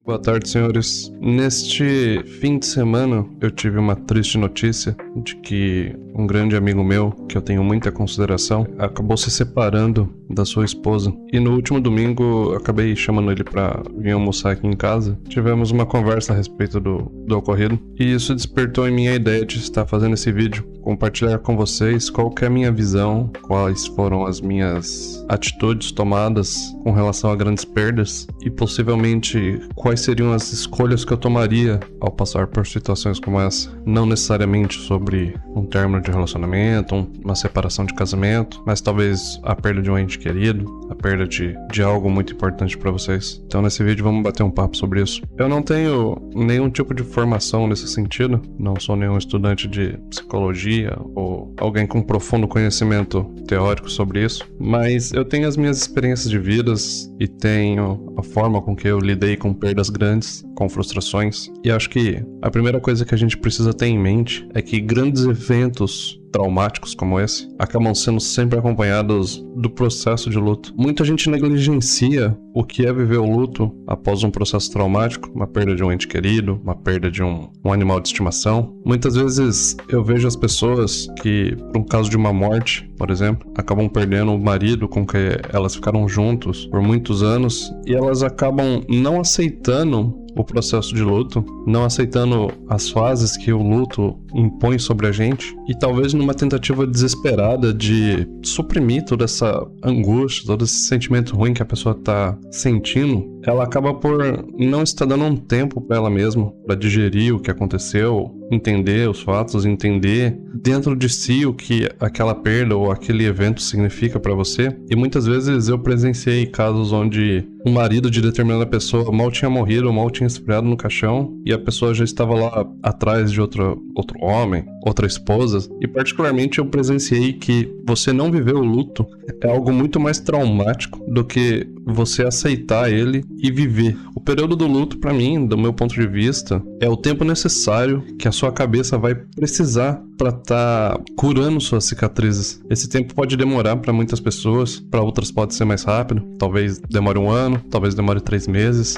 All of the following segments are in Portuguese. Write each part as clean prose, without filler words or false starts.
Boa tarde, senhores. Neste fim de semana, eu tive uma triste notícia de que um grande amigo meu, que eu tenho muita consideração, acabou se separando da sua esposa. E no último domingo, eu acabei chamando ele pra vir almoçar aqui em casa. Tivemos uma conversa a respeito do ocorrido. E isso despertou em mim a ideia de estar fazendo esse vídeo, compartilhar com vocês qual que é a minha visão, quais foram as minhas atitudes tomadas com relação a grandes perdas e possivelmente quais seriam as escolhas que eu tomaria ao passar por situações como essa. Não necessariamente sobre um término de relacionamento, uma separação de casamento, mas talvez a perda de um ente querido, a perda de algo muito importante para vocês. Então nesse vídeo vamos bater um papo sobre isso. Eu não tenho nenhum tipo de formação nesse sentido, não sou nenhum estudante de psicologia ou alguém com profundo conhecimento teórico sobre isso, mas eu tenho as minhas experiências de vidas e tenho a forma com que eu lidei com perdas grandes, com frustrações, e acho que a primeira coisa que a gente precisa ter em mente é que grandes eventos traumáticos como esse acabam sendo sempre acompanhados do processo de luto. Muita gente negligencia o que é viver o luto após um processo traumático, uma perda de um ente querido, uma perda de um animal de estimação. Muitas vezes eu vejo as pessoas que, por um caso de uma morte, por exemplo, acabam perdendo o marido com que elas ficaram juntos por muitos anos e elas acabam não aceitando o processo de luto, não aceitando as fases que o luto impõe sobre a gente e talvez numa tentativa desesperada de suprimir toda essa angústia, todo esse sentimento ruim que a pessoa tá sentindo, ela acaba por não estar dando um tempo para ela mesma, para digerir o que aconteceu, entender os fatos, entender dentro de si o que aquela perda ou aquele evento significa para você. E muitas vezes eu presenciei casos onde o marido de determinada pessoa mal tinha morrido, mal tinha esfriado no caixão e a pessoa já estava lá atrás de outro homem, outra esposa. E particularmente eu presenciei que você não viver o luto é algo muito mais traumático do que você aceitar ele e viver. O período do luto, para mim, do meu ponto de vista, é o tempo necessário que a sua cabeça vai precisar para estar curando suas cicatrizes. Esse tempo pode demorar para muitas pessoas, para outras pode ser mais rápido. Talvez demore 1 ano, talvez demore 3 meses,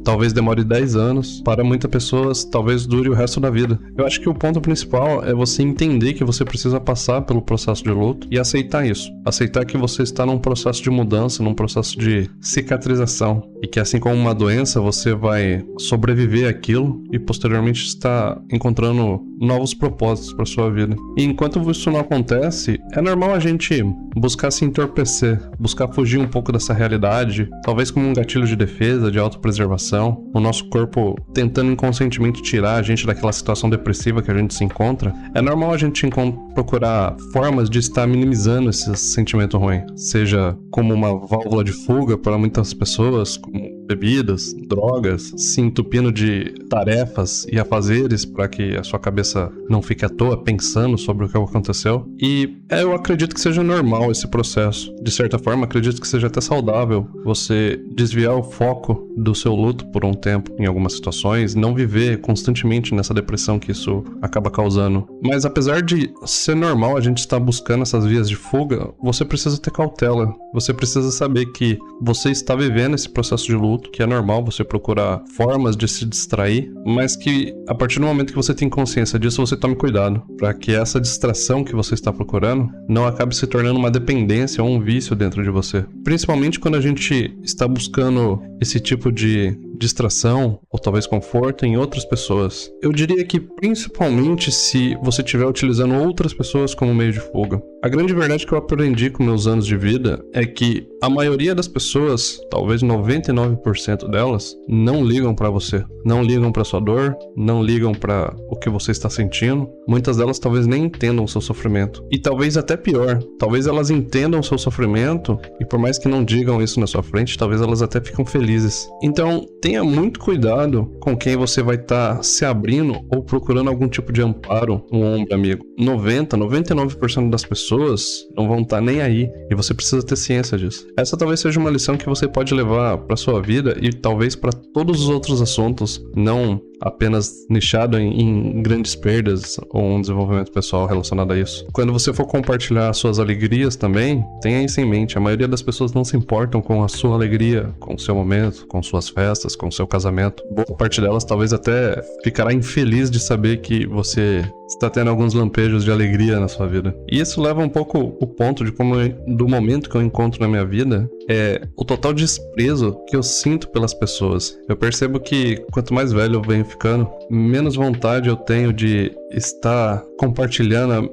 talvez demore 10 anos. Para muitas pessoas, talvez dure o resto da vida. Eu acho que o ponto principal é você entender que você precisa passar pelo processo de luto e aceitar isso. Aceitar que você está num processo de mudança, num processo de cicatrização. E que assim como uma doença, você vai sobreviver àquilo e posteriormente está encontrando novos propósitos para sua vida. E enquanto isso não acontece, é normal a gente buscar se entorpecer, buscar fugir um pouco dessa realidade, talvez como um gatilho de defesa, de autopreservação, o nosso corpo tentando inconscientemente tirar a gente daquela situação depressiva que a gente se encontra. É normal a gente procurar formas de estar minimizando esse sentimento ruim, seja como uma válvula de fuga para muitas pessoas, como bebidas, drogas, se entupindo de tarefas e afazeres para que a sua cabeça não fique à toa pensando sobre o que aconteceu. E eu acredito que seja normal esse processo. De certa forma, acredito que seja até saudável você desviar o foco do seu luto por um tempo em algumas situações, não viver constantemente nessa depressão que isso acaba causando. Mas apesar de ser normal a gente estar buscando essas vias de fuga, você precisa ter cautela. Você precisa saber que você está vivendo esse processo de luto, que é normal você procurar formas de se distrair, mas que a partir do momento que você tem consciência disso, você tome cuidado, para que essa distração que você está procurando não acabe se tornando uma dependência ou um vício dentro de você. Principalmente quando a gente está buscando esse tipo de distração ou talvez conforto em outras pessoas. Eu diria que principalmente se você estiver utilizando outras pessoas como meio de fuga. A grande verdade que eu aprendi com meus anos de vida é que a maioria das pessoas, talvez 99% delas, não ligam pra você, não ligam pra sua dor, não ligam pra o que você está sentindo. Muitas delas talvez nem entendam o seu sofrimento. E talvez até pior, talvez elas entendam o seu sofrimento e por mais que não digam isso na sua frente, talvez elas até ficam felizes. Então, tenha muito cuidado com quem você vai estar se abrindo ou procurando algum tipo de amparo, um ombro amigo. 99% das pessoas não vão estar nem aí e você precisa ter ciência disso. Essa talvez seja uma lição que você pode levar para sua vida e talvez para todos os outros assuntos, não apenas nichado em grandes perdas ou um desenvolvimento pessoal relacionado a isso. Quando você for compartilhar suas alegrias também, tenha isso em mente. A maioria das pessoas não se importam com a sua alegria, com o seu momento, com suas festas, com o seu casamento. Boa parte delas talvez até ficará infeliz de saber que você está tendo alguns lampejos de alegria na sua vida. E isso leva um pouco o ponto de como do momento que eu encontro na minha vida é o total desprezo que eu sinto pelas pessoas. Eu percebo que quanto mais velho eu venho ficando, menos vontade eu tenho de estar compartilhando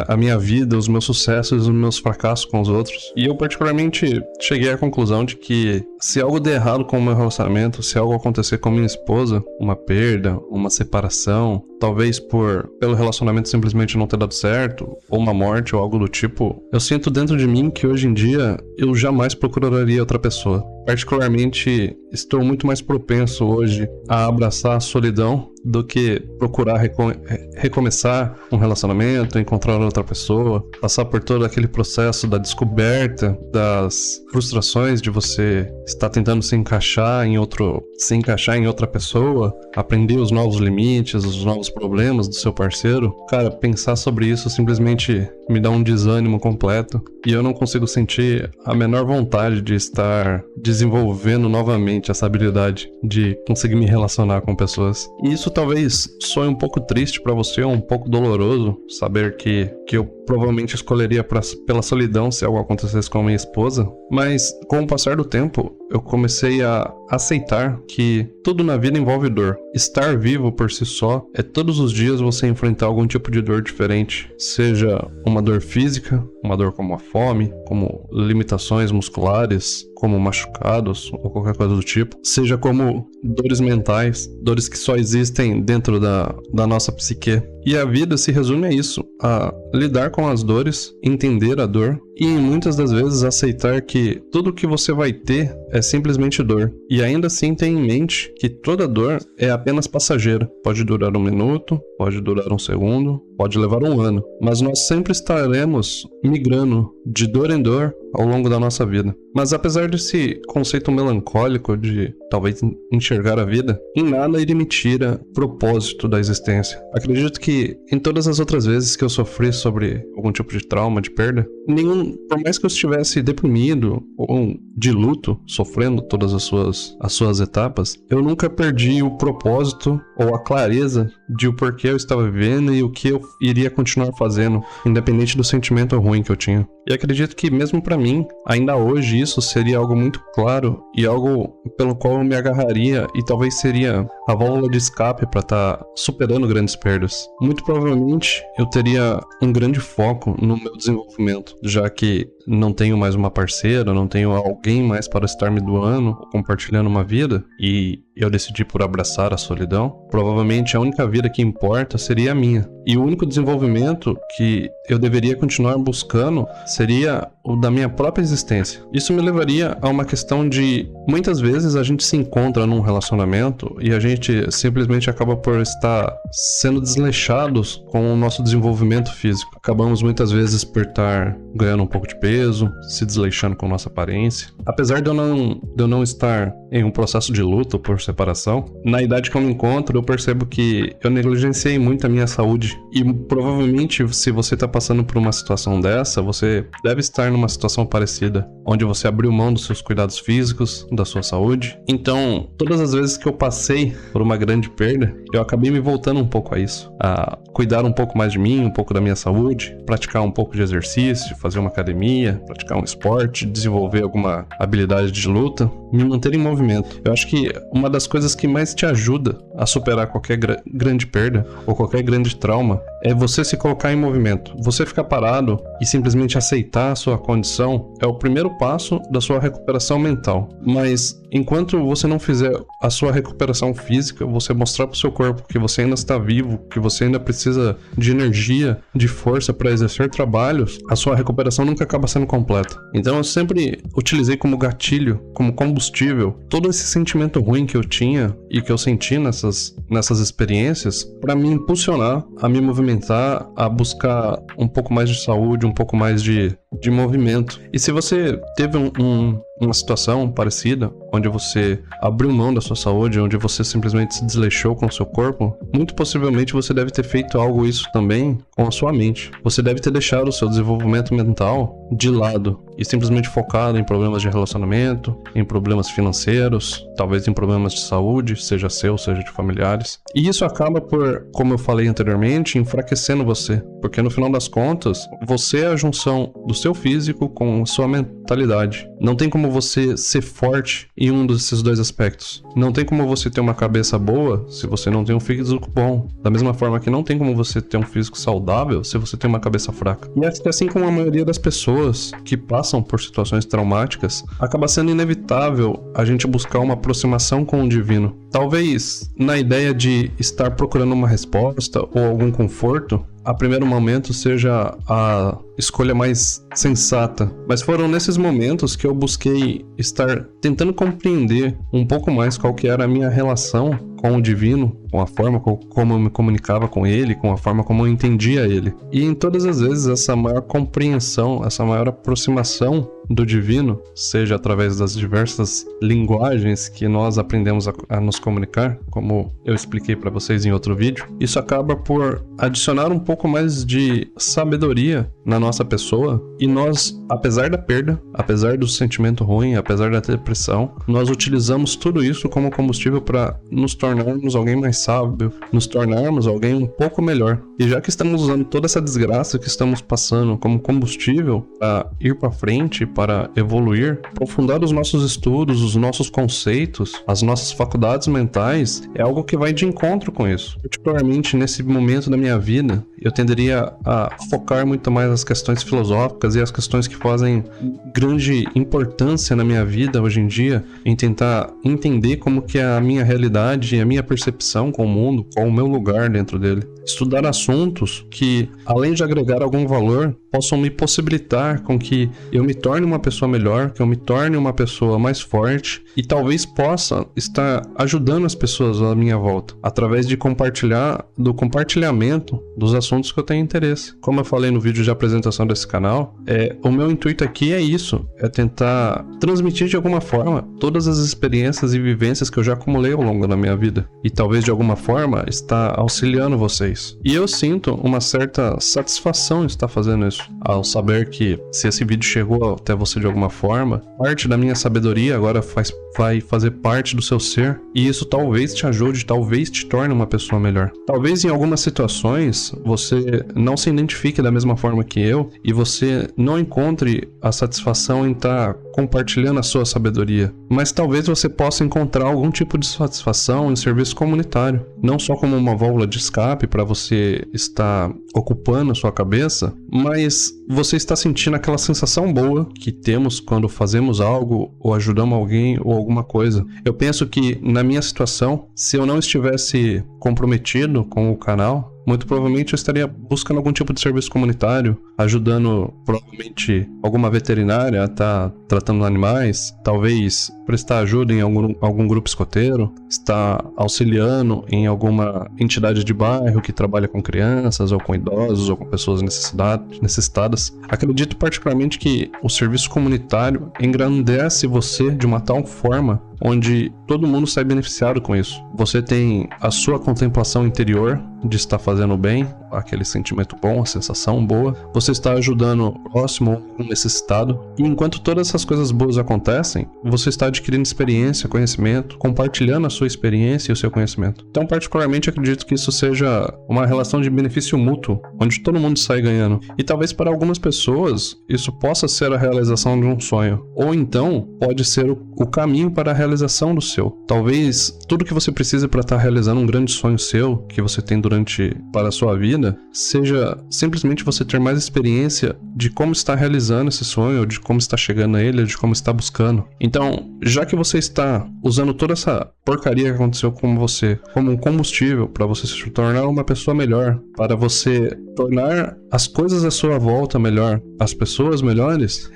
a minha vida, os meus sucessos, os meus fracassos com os outros. E eu particularmente cheguei à conclusão de que se algo der errado com o meu relacionamento, se algo acontecer com minha esposa, uma perda, uma separação, talvez pelo relacionamento simplesmente não ter dado certo, ou uma morte ou algo do tipo, eu sinto dentro de mim que hoje em dia eu jamais procuraria outra pessoa. Particularmente, estou muito mais propenso hoje a abraçar a solidão do que procurar recomeçar um relacionamento, encontrar outra pessoa, passar por todo aquele processo da descoberta, das frustrações de você estar tentando se encaixar em outra pessoa, aprender os novos limites, os novos problemas do seu parceiro. Cara, pensar sobre isso simplesmente me dá um desânimo completo e eu não consigo sentir a menor vontade de estar desenvolvendo novamente essa habilidade de conseguir me relacionar com pessoas. E isso talvez soe um pouco triste pra você, um pouco doloroso, saber que eu provavelmente escolheria pela solidão se algo acontecesse com a minha esposa, mas com o passar do tempo eu comecei a aceitar que tudo na vida envolve dor. Estar vivo por si só é todos os dias você enfrentar algum tipo de dor diferente, seja uma dor física, uma dor como a fome, como limitações musculares, como machucados ou qualquer coisa do tipo, seja como dores mentais, dores que só existem dentro da nossa psique. E a vida se resume a isso, a lidar com as dores, entender a dor e muitas das vezes aceitar que tudo que você vai ter é simplesmente dor. E ainda assim ter em mente que toda dor é apenas passageira. Pode durar 1 minuto, pode durar 1 segundo, pode levar 1 ano. Mas nós sempre estaremos migrando de dor em dor ao longo da nossa vida. Mas apesar desse conceito melancólico de talvez enxergar a vida, em nada ele me tira propósito da existência. Acredito que em todas as outras vezes que eu sofri sobre algum tipo de trauma, de perda, por mais que eu estivesse deprimido ou de luto, sofrendo todas as suas etapas, eu nunca perdi o propósito ou a clareza de o porquê eu estava vivendo e o que eu iria continuar fazendo, independente do sentimento ruim que eu tinha. E acredito que mesmo pra mim, ainda hoje isso seria algo muito claro e algo pelo qual eu me agarraria e talvez seria a válvula de escape para estar superando grandes perdas. Muito provavelmente eu teria um grande foco no meu desenvolvimento, já que não tenho mais uma parceira, não tenho alguém mais para estar me doando ou compartilhando uma vida e eu decidi por abraçar a solidão. Provavelmente a única vida que importa seria a minha. E o único desenvolvimento que eu deveria continuar buscando seria o da minha própria existência. Isso me levaria a uma questão de muitas vezes a gente se encontra num relacionamento e a gente simplesmente acaba por estar sendo desleixados com o nosso desenvolvimento físico. Acabamos muitas vezes por estar ganhando um pouco de peso, se desleixando com nossa aparência. Apesar de eu não estar em um processo de luto por separação, na idade que eu me encontro, eu percebo que eu negligenciei muito a minha saúde. E provavelmente, se você está passando por uma situação dessa, você deve estar numa situação parecida, onde você abriu mão dos seus cuidados físicos, da sua saúde. Então, todas as vezes que eu passei por uma grande perda, eu acabei me voltando um pouco a isso, a cuidar um pouco mais de mim, um pouco da minha saúde, praticar um pouco de exercício, fazer uma academia, praticar um esporte, desenvolver alguma habilidade de luta, me manter em movimento. Eu acho que uma das coisas que mais te ajuda a superar qualquer grande perda ou qualquer grande trauma é você se colocar em movimento. Você ficar parado e simplesmente aceitar a sua condição é o primeiro passo da sua recuperação mental. Mas enquanto você não fizer a sua recuperação física, você mostrar pro seu corpo que você ainda está vivo, que você ainda precisa de energia, de força para exercer trabalhos, a sua recuperação nunca acaba sendo completa. Então eu sempre utilizei como gatilho, como combustível, todo esse sentimento ruim que eu tinha e que eu senti nessas experiências para me impulsionar a me movimentar, a buscar um pouco mais de saúde, um pouco mais de movimento. E se você teve uma situação parecida, onde você abriu mão da sua saúde, onde você simplesmente se desleixou com o seu corpo, muito possivelmente você deve ter feito algo isso também com a sua mente. Você deve ter deixado o seu desenvolvimento mental de lado e simplesmente focado em problemas de relacionamento, em problemas financeiros, talvez em problemas de saúde, seja seu, seja de familiares. E isso acaba por, como eu falei anteriormente, enfraquecendo você, porque no final das contas, você é a junção do seu físico com a sua mentalidade. Não tem como você ser forte em um desses dois aspectos. Não tem como você ter uma cabeça boa se você não tem um físico bom. Da mesma forma que não tem como você ter um físico saudável se você tem uma cabeça fraca. E acho que assim como a maioria das pessoas que passam por situações traumáticas, acaba sendo inevitável a gente buscar uma aproximação com o divino. Talvez na ideia de estar procurando uma resposta ou algum conforto, a primeiro momento seja a escolha mais sensata. Mas foram nesses momentos que eu busquei estar tentando compreender um pouco mais qual que era a minha relação com o divino, com a forma como eu me comunicava com ele, com a forma como eu entendia ele. E em todas as vezes essa maior compreensão, essa maior aproximação do divino, seja através das diversas linguagens que nós aprendemos a nos comunicar, como eu expliquei para vocês em outro vídeo, isso acaba por adicionar um pouco mais de sabedoria na nossa pessoa, e nós, apesar da perda, apesar do sentimento ruim, apesar da depressão, nós utilizamos tudo isso como combustível para nos tornarmos alguém mais sábio, nos tornarmos alguém um pouco melhor. E já que estamos usando toda essa desgraça que estamos passando como combustível para ir para frente, para evoluir, aprofundar os nossos estudos, os nossos conceitos, as nossas faculdades mentais, é algo que vai de encontro com isso. Particularmente nesse momento da minha vida, eu tenderia a focar muito mais nas questões filosóficas e as questões que fazem grande importância na minha vida hoje em dia, em tentar entender como que é a minha realidade e a minha percepção com o mundo, qual o meu lugar dentro dele. Estudar assuntos que, além de agregar algum valor, possam me possibilitar com que eu me torne uma pessoa melhor, que eu me torne uma pessoa mais forte e talvez possa estar ajudando as pessoas à minha volta, através de do compartilhamento dos assuntos que eu tenho interesse. Como eu falei no vídeo de apresentação desse canal, o meu intuito aqui é isso, é tentar transmitir de alguma forma todas as experiências e vivências que eu já acumulei ao longo da minha vida e talvez de alguma forma estar auxiliando vocês. E eu sinto uma certa satisfação em estar fazendo isso, ao saber que se esse vídeo chegou até você de alguma forma, parte da minha sabedoria agora vai fazer parte do seu ser, e isso talvez te ajude, talvez te torne uma pessoa melhor. Talvez em algumas situações você não se identifique da mesma forma que eu e você não encontre a satisfação em estar compartilhando a sua sabedoria, mas talvez você possa encontrar algum tipo de satisfação em serviço comunitário, não só como uma válvula de escape para você estar ocupando a sua cabeça, mas você está sentindo aquela sensação boa que temos quando fazemos algo ou ajudamos alguém ou alguma coisa. Eu penso que na minha situação, se eu não estivesse comprometido com o canal, muito provavelmente eu estaria buscando algum tipo de serviço comunitário, ajudando provavelmente alguma veterinária a estar tratando animais, talvez prestar ajuda em algum grupo escoteiro, estar auxiliando em alguma entidade de bairro que trabalha com crianças ou com idosos ou com pessoas necessitadas. Acredito particularmente que o serviço comunitário engrandece você de uma tal forma onde todo mundo sai beneficiado com isso. Você tem a sua contemplação interior de estar fazendo bem, aquele sentimento bom, a sensação boa. Você está ajudando o próximo, um necessitado. E enquanto todas essas coisas boas acontecem, você está adquirindo experiência, conhecimento, compartilhando a sua experiência e o seu conhecimento. Então, particularmente, acredito que isso seja uma relação de benefício mútuo, onde todo mundo sai ganhando. E talvez para algumas pessoas, isso possa ser a realização de um sonho. Ou então, pode ser o caminho para a realização do seu. Talvez tudo que você precisa para estar realizando um grande sonho seu, que você tem para a sua vida, seja simplesmente você ter mais experiência de como está realizando esse sonho, de como está chegando a ele, de como está buscando. Então, já que você está usando toda essa porcaria que aconteceu com você como um combustível para você se tornar uma pessoa melhor, para você tornar as coisas à sua volta melhor, as pessoas melhores,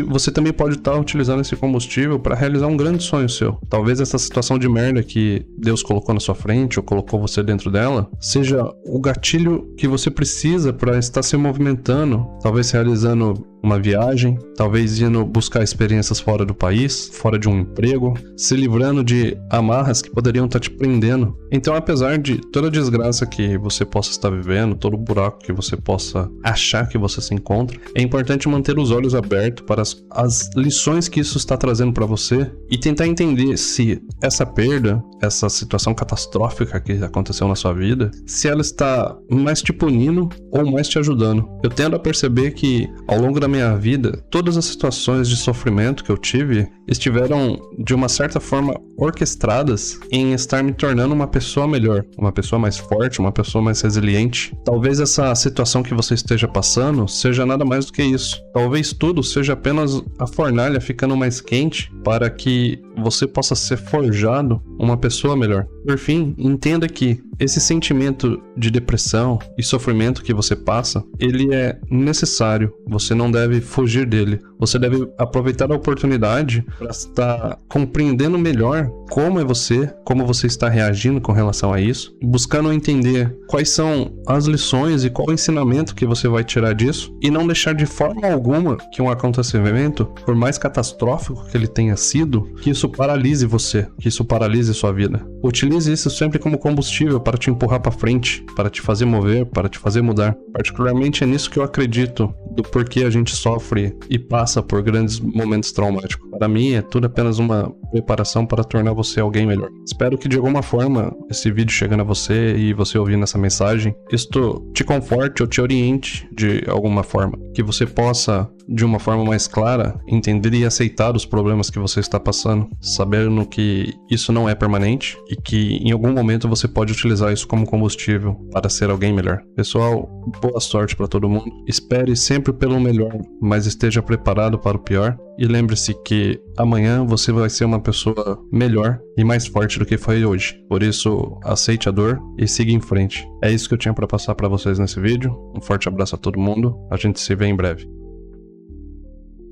você também pode estar utilizando esse combustível para realizar um grande sonho seu. Talvez essa situação de merda que Deus colocou na sua frente ou colocou você dentro dela seja o gatilho que você precisa para estar se movimentando, talvez realizando uma viagem, talvez indo buscar experiências fora do país, fora de um emprego, se livrando de amarras que poderiam estar te prendendo. Então, apesar de toda a desgraça que você possa estar vivendo, todo o buraco que você possa achar que você se encontra, é importante manter os olhos abertos para as lições que isso está trazendo para você e tentar entender se essa perda, essa situação catastrófica que aconteceu na sua vida, se ela está mais te punindo ou mais te ajudando. Eu tendo a perceber que ao longo da minha vida, todas as situações de sofrimento que eu tive estiveram de uma certa forma orquestradas em estar me tornando uma pessoa melhor, uma pessoa mais forte, uma pessoa mais resiliente. Talvez essa situação que você esteja passando seja nada mais do que isso. Talvez tudo seja apenas a fornalha ficando mais quente para que você possa ser forjado uma pessoa melhor. Por fim, entenda que esse sentimento de depressão e sofrimento que você passa, ele é necessário. Você não deve fugir dele. Você deve aproveitar a oportunidade para estar compreendendo melhor como é você, como você está reagindo com relação a isso, buscando entender quais são as lições e qual o ensinamento que você vai tirar disso e não deixar de forma alguma que um acontecimento, por mais catastrófico que ele tenha sido, que isso paralise você, que isso paralise sua vida. Utilize isso sempre como combustível para te empurrar para frente, para te fazer mover, para te fazer mudar. Particularmente é nisso que eu acredito do porquê a gente sofre e passa por grandes momentos traumáticos. Para mim é tudo apenas uma preparação para tornar você alguém melhor. Espero que de alguma forma esse vídeo chegando a você e você ouvindo essa mensagem, isto te conforte ou te oriente de alguma forma, que você possa de uma forma mais clara entender e aceitar os problemas que você está passando, sabendo que isso não é permanente e que em algum momento você pode utilizar isso como combustível para ser alguém melhor. Pessoal, boa sorte para todo mundo. Espere sempre pelo melhor, mas esteja preparado para o pior. E lembre-se que amanhã você vai ser uma pessoa melhor e mais forte do que foi hoje. Por isso, aceite a dor e siga em frente. É isso que eu tinha para passar para vocês nesse vídeo. Um forte abraço a todo mundo. A gente se vê em breve.